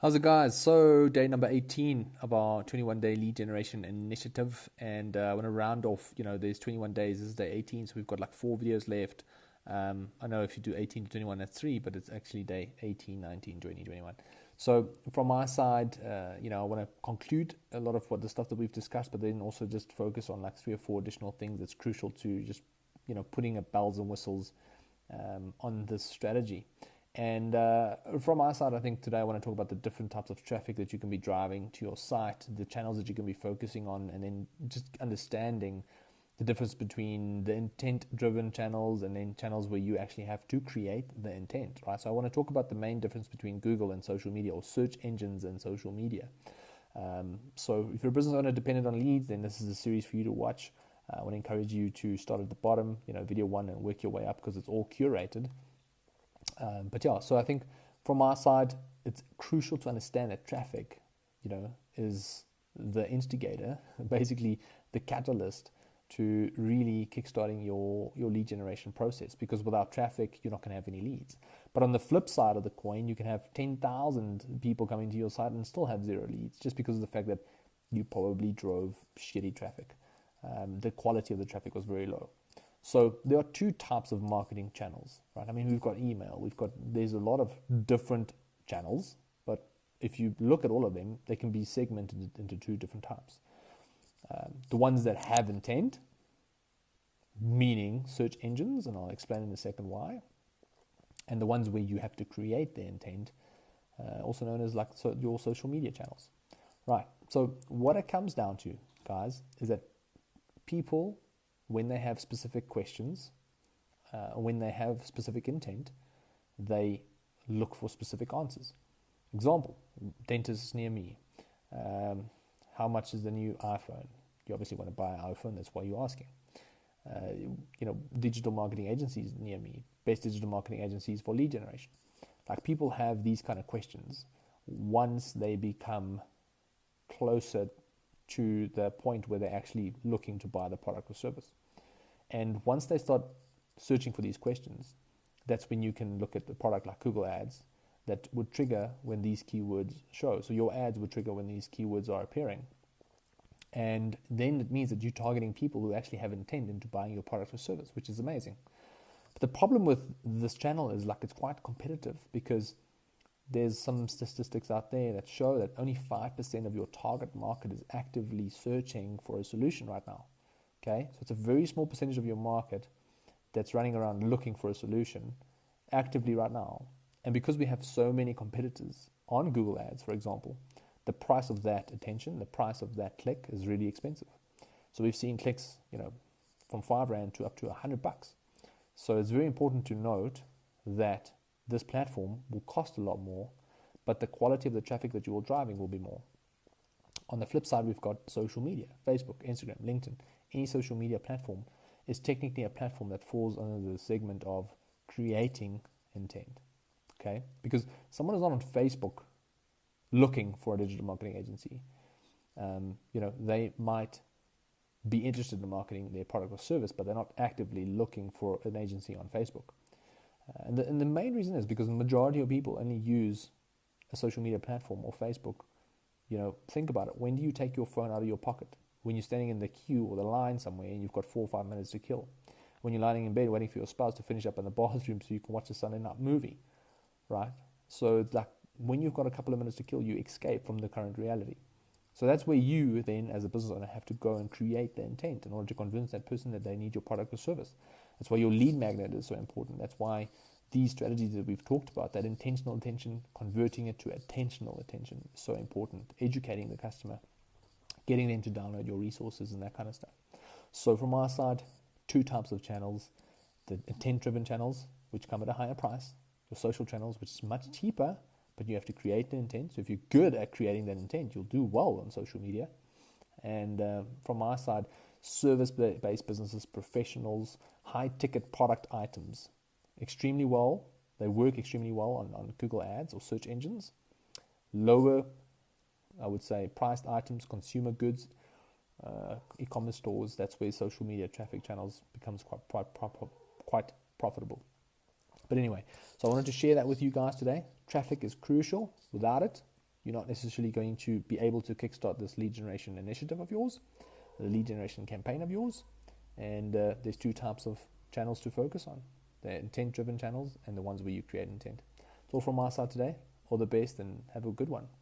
How's it, guys? So, day number 18 of our 21-day lead generation initiative, and I want to round off. There's 21 days. This is day 18, so we've got like 4 videos left. I know if you do 18 to 21, that's three, but it's actually day 18, 19, 20, 21. So, from my side, I want to conclude a lot of what the stuff that we've discussed, but then also just focus on like 3 or 4 additional things that's crucial to just putting a bells and whistles on this strategy. And from our side, I think today I want to talk about the different types of traffic that you can be driving to your site, the channels that you can be focusing on, and then just understanding the difference between the intent-driven channels and then channels where you actually have to create the intent, right? So I want to talk about the main difference between Google and social media, or search engines and social media. So if you're a business owner dependent on leads, then this is a series for you to watch. I want to encourage you to start at the bottom, video 1, and work your way up because it's all curated. But yeah, so I think from our side, it's crucial to understand that traffic, is the instigator, basically the catalyst to really kickstarting your lead generation process. Because without traffic, you're not going to have any leads. But on the flip side of the coin, you can have 10,000 people coming to your site and still have 0 leads, just because of the fact that you probably drove shitty traffic. The quality of the traffic was very low. So there are 2 types of marketing channels, right? I mean, we've got email, there's a lot of different channels, but if you look at all of them, they can be segmented into 2 different types. The ones that have intent, meaning search engines, and I'll explain in a second why, and the ones where you have to create the intent, also known as your social media channels. Right, so what it comes down to, guys, is that people, when they have specific questions, when they have specific intent, they look for specific answers. Example, dentist near me. How much is the new iPhone? You obviously want to buy an iPhone, that's why you're asking. Digital marketing agencies near me. Best digital marketing agencies for lead generation. Like, people have these kind of questions once they become closer to the point where they're actually looking to buy the product or service. And once they start searching for these questions, that's when you can look at the product like Google Ads that would trigger when these keywords show. So your ads would trigger when these keywords are appearing. And then it means that you're targeting people who actually have intent into buying your product or service, which is amazing. But the problem with this channel is it's quite competitive, because there's some statistics out there that show that only 5% of your target market is actively searching for a solution right now. Okay, so it's a very small percentage of your market that's running around looking for a solution actively right now. And because we have so many competitors on Google Ads, for example, the price of that attention, the price of that click is really expensive. So we've seen clicks, from $5 to up to $100. So it's very important to note that this platform will cost a lot more, but the quality of the traffic that you're driving will be more. On the flip side, we've got social media, Facebook, Instagram, LinkedIn. Any social media platform is technically a platform that falls under the segment of creating intent. Okay? Because someone is not on Facebook looking for a digital marketing agency. They might be interested in marketing their product or service, but they're not actively looking for an agency on Facebook. And the main reason is because the majority of people only use a social media platform or Facebook. Think about it. When do you take your phone out of your pocket? When you're standing in the queue or the line somewhere and you've got 4 or 5 minutes to kill. When you're lying in bed waiting for your spouse to finish up in the bathroom so you can watch a Sunday night movie, right? So it's like, when you've got a couple of minutes to kill, you escape from the current reality. So that's where you then, as a business owner, have to go and create the intent in order to convince that person that they need your product or service. That's why your lead magnet is so important. That's why these strategies that we've talked about, that intentional attention, converting it to attentional attention, is so important. Educating the customer, getting them to download your resources and that kind of stuff. So from our side, 2 types of channels: the intent-driven channels, which come at a higher price; your social channels, which is much cheaper, but you have to create the intent. So if you're good at creating that intent, you'll do well on social media. And from our side, service-based businesses, professionals, high-ticket product items, extremely well. They work extremely well on Google Ads or search engines. Lower, I would say, priced items, consumer goods, e-commerce stores, that's where social media traffic channels becomes quite profitable. But anyway, so I wanted to share that with you guys today. Traffic is crucial. Without it, you're not necessarily going to be able to kickstart this lead generation initiative of yours, the lead generation campaign of yours. And there's two types of channels to focus on: the intent-driven channels and the ones where you create intent. It's all from my side today. All the best and have a good one.